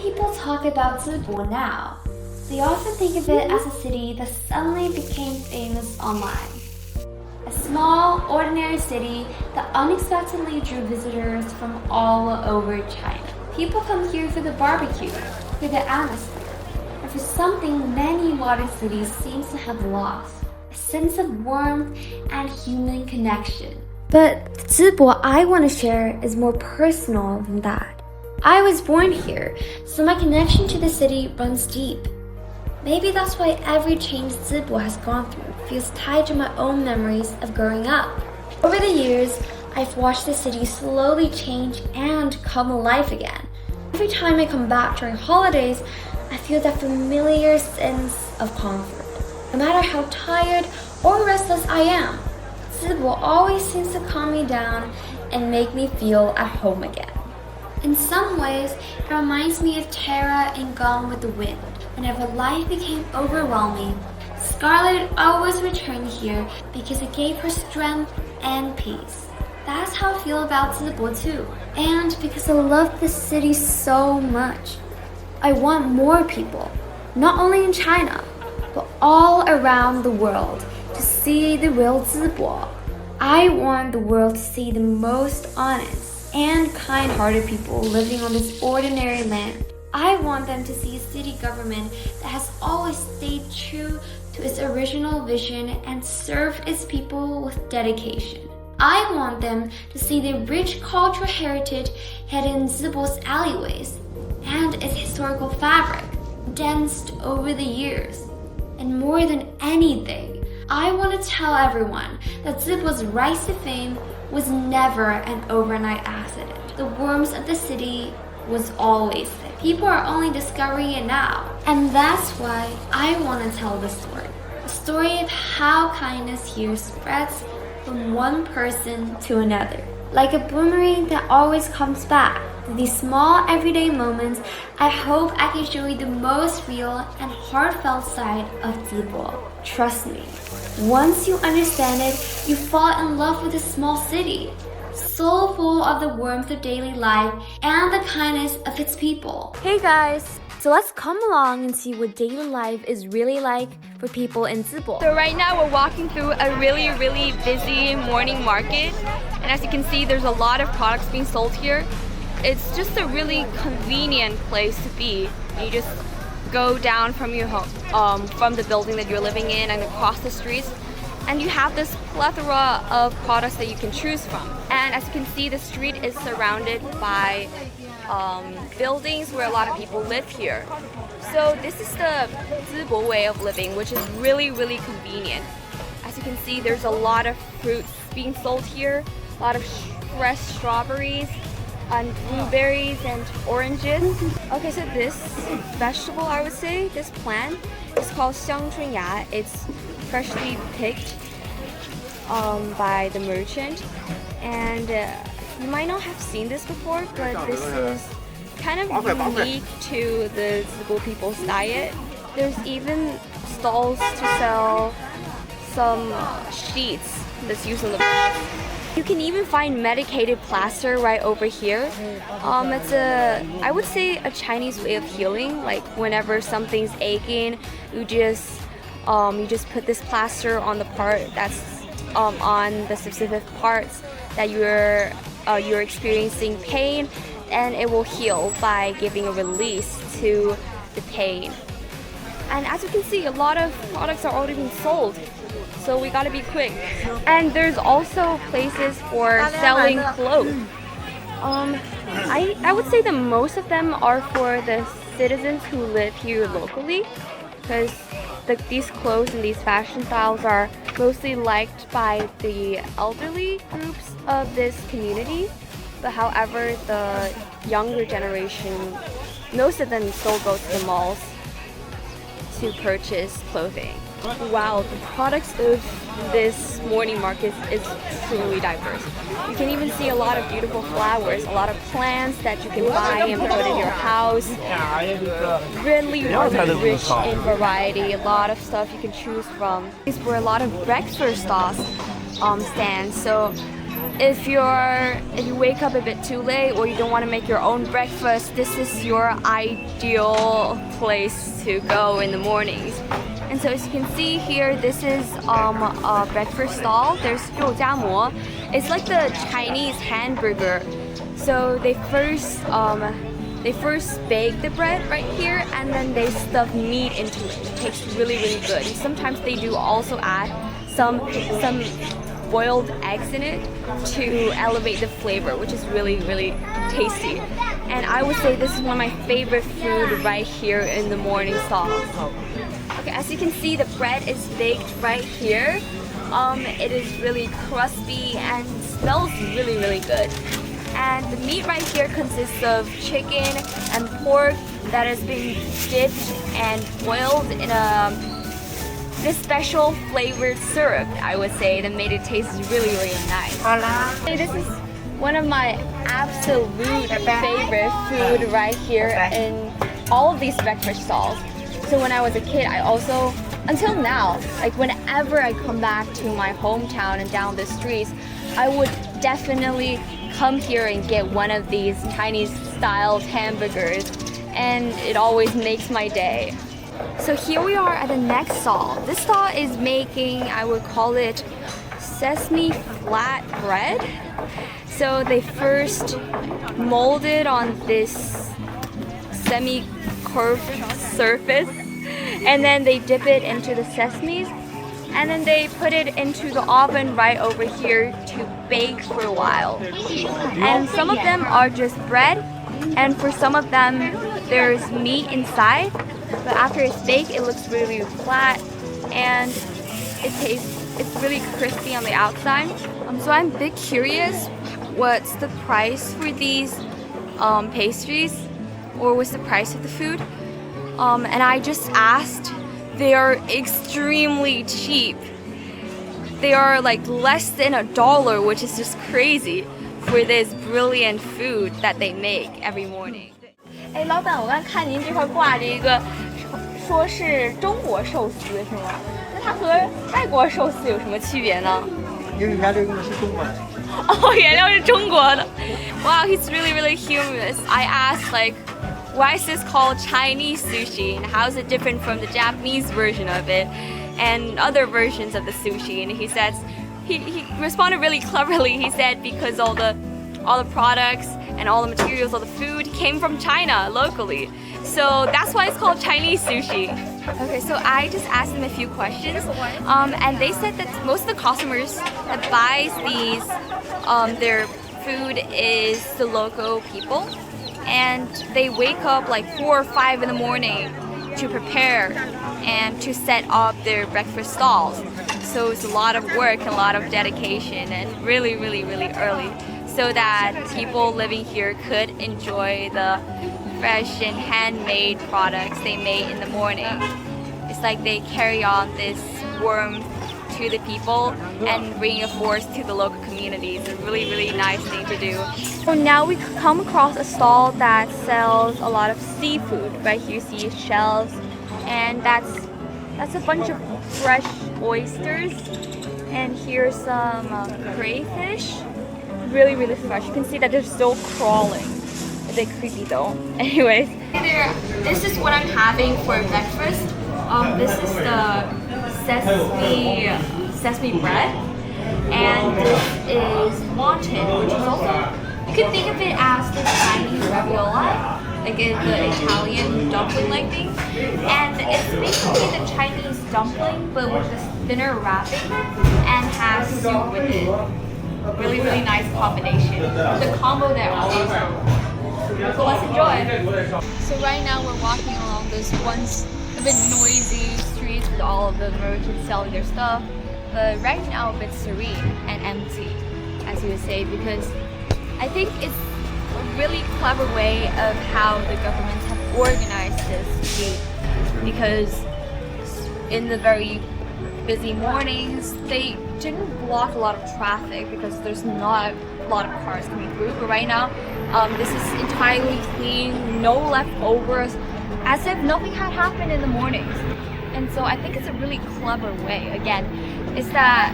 people talk about Zibo now, they often think of it as a city that suddenly became famous online. A small, ordinary city that unexpectedly drew visitors from all over China. People come here for the barbecue, for the atmosphere, and for something many modern cities seem to have lost, a sense of warmth and human connection. But the Zibo I want to share is more personal than that. I was born here, so my connection to the city runs deep. Maybe that's why every change Zibo has gone through feels tied to my own memories of growing up. Over the years, I've watched the city slowly change and come alive again. Every time I come back during holidays, I feel that familiar sense of comfort. No matter how tired or restless I am, Zibo always seems to calm me down and make me feel at home again. In some ways, it reminds me of Tara in Gone with the Wind. Whenever life became overwhelming, Scarlett always returned here because it gave her strength and peace. That's how I feel about Zibo too. And because I love this city so much, I want more people, not only in China, but all around the world, to see the real Zibo. I want the world to see the most honest and kind-hearted people living on this ordinary land. I want them to see a city government that has always stayed true to its original vision and served its people with dedication. I want them to see the rich cultural heritage hidden in Zibo's alleyways and its historical fabric, condensed over the years. And more than anything, I want to tell everyone that Zibo's rise to fame was never an overnight accident. The warmth of the city was always there. People are only discovering it now. And that's why I want to tell the story. The story of how kindness here spreads from one person to another. Like a boomerang that always comes back. Through these small everyday moments, I hope I can show you the most real and heartfelt side of Zibo. Trust me, once you understand it, you fall in love with this small city, so full of the warmth of daily life and the kindness of its people. Hey guys, so let's come along and see what daily life is really like for people in Zibo. So right now we're walking through a really busy morning market, and as you can see there's a lot of products being sold here. It's just a really convenient place to be. You just go down from your home, from the building that you're living in and across the streets, and you have this plethora of products that you can choose from. And as you can see, the street is surrounded by buildings where a lot of people live here. So this is the Zibo way of living, which is really convenient. As you can see, there's a lot of fruits being sold here, a lot of fresh strawberries and blueberries and oranges. Okay, so this vegetable, I would say, this plant is called xiangchunya. It's freshly picked by the merchant, and you might not have seen this before, but this is kind of unique to the Zibo people's diet. There's even stalls to sell some sheets that's used on the back. You can even find medicated plaster right over here. It's I would say a Chinese way of healing. Like whenever something's aching, you just put this plaster on the part that's on the specific parts that you're experiencing pain, and it will heal by giving a release to the pain. And as you can see, a lot of products are already being sold, so we gotta be quick. And there's also places for selling clothes. I would say that most of them are for the citizens who live here locally, because these clothes and these fashion styles are mostly liked by the elderly groups of this community. But however, the younger generation, most of them still go to the malls to purchase clothing. Wow, the products of this morning market is truly diverse. You can even see a lot of beautiful flowers, a lot of plants that you can buy and put in your house. Really rich in variety, a lot of stuff you can choose from. These were a lot of breakfast stands, so if you wake up a bit too late or you don't want to make your own breakfast, this is your ideal place to go in the mornings. And so as you can see here, this is a breakfast stall. There's 肉夹馍. It's like the Chinese hamburger. So they first bake the bread right here and then they stuff meat into it. It tastes really, really good. And sometimes they do also add some boiled eggs in it to elevate the flavor, which is really, really tasty. And I would say this is one of my favorite food right here in the morning stall. Okay, as you can see, the bread is baked right here. It is really crusty and smells really, really good. And the meat right here consists of chicken and pork that has been dipped and boiled in this special flavored syrup, I would say, that made it taste really, really nice. This is one of my absolute favorite food right here in all of these breakfast stalls. So when I was a kid, I also, until now, like whenever I come back to my hometown and down the streets, I would definitely come here and get one of these Chinese styled hamburgers, and it always makes my day. So here we are at the next stall. This stall is making, I would call it sesame flat bread. So they first mold it on this semi-curved surface and then they dip it into the sesames and then they put it into the oven right over here to bake for a while. And some of them are just bread, and for some of them there's meat inside, but after it's baked it looks really flat and it's really crispy on the outside. So I'm a bit curious what's the price for these pastries, or what's the price of the food. And I just asked. They are extremely cheap. They are like less than $1, which is just crazy for this brilliant food that they make every morning. 哎，老板，我刚看您这块挂着一个，说是中国寿司是吗？那它和泰国寿司有什么区别呢？因为原料用的是中国的。哦，原料是中国的。Wow, he's really, really humorous. I asked like, why is this called Chinese sushi and how is it different from the Japanese version of it and other versions of the sushi? And he says, he responded really cleverly. He said because all the products and all the materials, all the food came from China locally. So that's why it's called Chinese sushi. Okay, so I just asked them a few questions, and they said that most of the customers that buys these, their food is the local people, and they wake up like 4 or 5 in the morning to prepare and to set up their breakfast stalls. So it's a lot of work and a lot of dedication, and really, really, really early, so that people living here could enjoy the fresh and handmade products they made in the morning. It's like they carry on this warmth to the people and bring a force to the local community. It's a really, really nice thing to do. So now we come across a stall that sells a lot of seafood. Right here you see shells, and that's a bunch of fresh oysters, and here's some crayfish. Really, really fresh. You can see that they're still crawling. A bit creepy though. Anyways, hey there. This is what I'm having for breakfast. This is the sesame bread, and this is wonton, which is also, you can think of it as the Chinese ravioli, like the Italian dumpling-like thing. And it's basically the Chinese dumpling, but with this thinner wrapping and has soup with it. Really, really nice combination. The combo there always. So let's enjoy. So right now we're walking along this once a bit noisy streets with all of the merchants selling their stuff, but right now a bit serene and empty, as you would say, because I think it's a really clever way of how the governments have organized this street, because in the very busy mornings they didn't block a lot of traffic because there's not a lot of cars coming through, but right now this is entirely clean, no leftovers, as if nothing had happened in the mornings. And so I think it's a really clever way, again, is that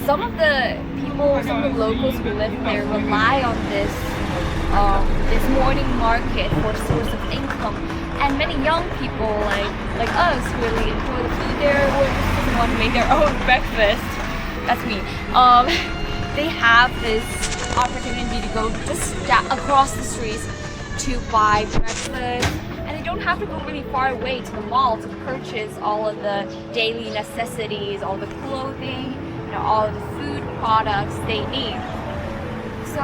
some of the people, some of the locals who live there rely on this this morning market for a source of income. And many young people like us really enjoy the food there, or just want to make their own breakfast. That's me. They have this opportunity to go just across the streets to buy breakfast, and they don't have to go really far away to the mall to purchase all of the daily necessities, all the clothing, all of the food products they need. So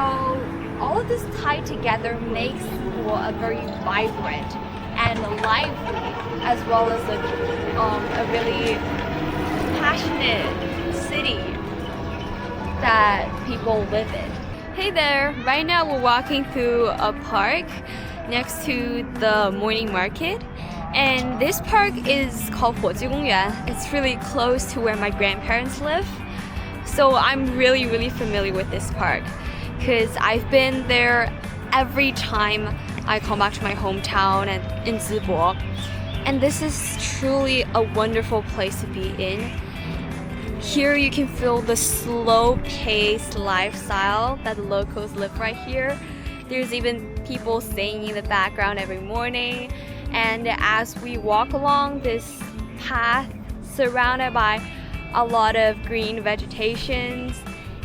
all of this tied together makes Zibo a very vibrant and lively, as well as a really passionate city that people live in. Hey there! Right now we're walking through a park next to the morning market, and this park is called 火炬公园. It's really close to where my grandparents live, so I'm really familiar with this park because I've been there every time I come back to my hometown in Zibo, and this is truly a wonderful place to be in. Here you can feel the slow-paced lifestyle that the locals live right here. There's even people singing in the background every morning, and as we walk along this path surrounded by a lot of green vegetations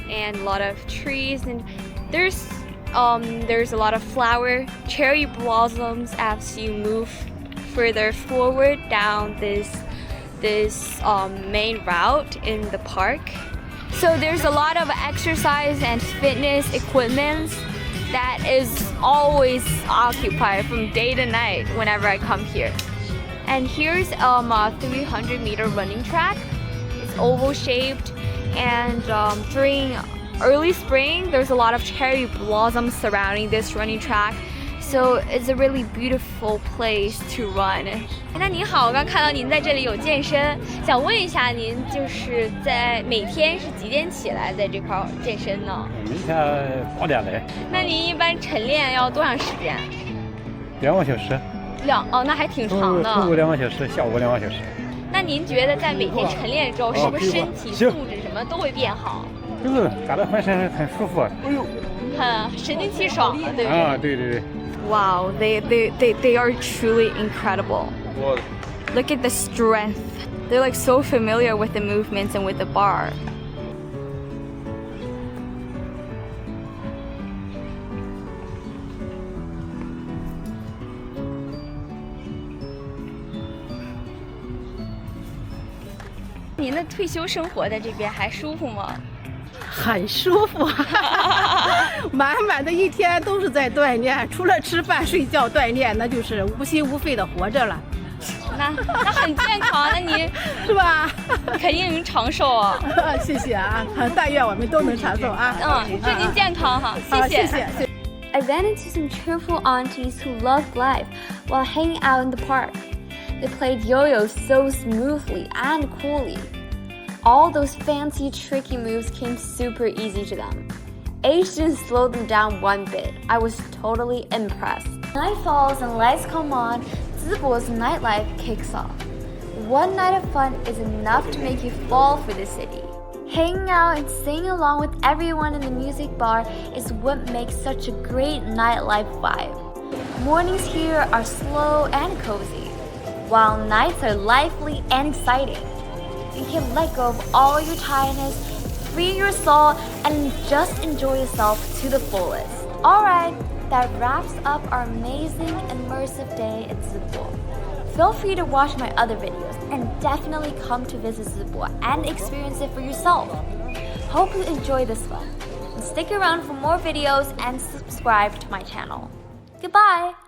and a lot of trees, and there's a lot of flower cherry blossoms as you move further forward down this main route in the park. So there's a lot of exercise and fitness equipment that is always occupied from day to night whenever I come here. And here's a 300-meter running track. It's oval shaped, and during early spring there's a lot of cherry blossoms surrounding this running track. So it's a really beautiful place to run. 那您好，我刚看到您在这里有健身，想问一下您就是在每天是几点起来在这块健身呢？每天8点来。那您一般晨练要多长时间？2个小时。那还挺长的。中午2个小时，下午2个小时。那您觉得在每天晨练之后，是不是身体素质什么都会变好？就是感到浑身很舒服。很神清气爽的，对不对？啊，对。 Wow, they are truly incredible. Look at the strength. They're like so familiar with the movements and with the bar.您的退休生活在这边还舒服吗？ 很舒服，满满的一天都是在锻炼，除了吃饭、睡觉、锻炼，那就是无心无肺的活着了。那很健康，那您是吧？肯定能长寿啊！谢谢啊，但愿我们都能长寿啊！祝您健康哈，谢谢。 I ran into some cheerful aunties who loved life while hanging out in the park. They played yo-yo so smoothly and coolly. All those fancy, tricky moves came super easy to them. Age didn't slow them down one bit. I was totally impressed. Night falls and lights come on, Zibo's nightlife kicks off. One night of fun is enough to make you fall for the city. Hanging out and singing along with everyone in the music bar is what makes such a great nightlife vibe. Mornings here are slow and cozy, while nights are lively and exciting. You can let go of all your tiredness, free your soul, and just enjoy yourself to the fullest. Alright, that wraps up our amazing immersive day at Zibo. Feel free to watch my other videos and definitely come to visit Zibo and experience it for yourself. Hope you enjoy this one. And stick around for more videos and subscribe to my channel. Goodbye!